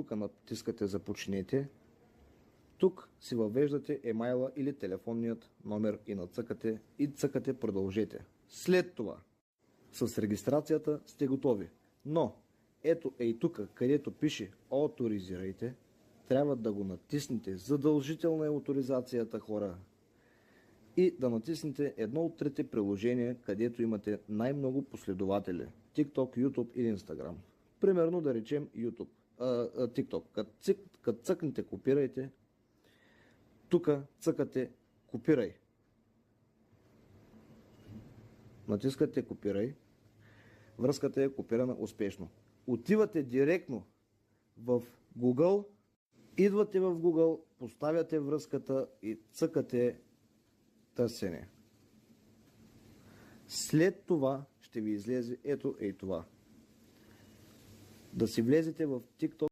тук натискате започнете. Тук си въвеждате емайла или телефонният номер и цъкате продължете. След това с регистрацията сте готови. Но ето тук, където пише авторизирайте, трябва да го натиснете. Задължителна е авторизацията, хора. И да натиснете едно от трите приложения, където имате най-много последователи. TikTok, YouTube или Instagram. Примерно да речем YouTube, TikTok. Като цъкнете копирайте, тук цъкате копирай. Натискате копирай. Връзката е копирана успешно. Отивате директно в Google, идвате в Google, поставяте връзката и цъкате търсене. След това ще ви излезе ето това. Да си влезете в TikTok.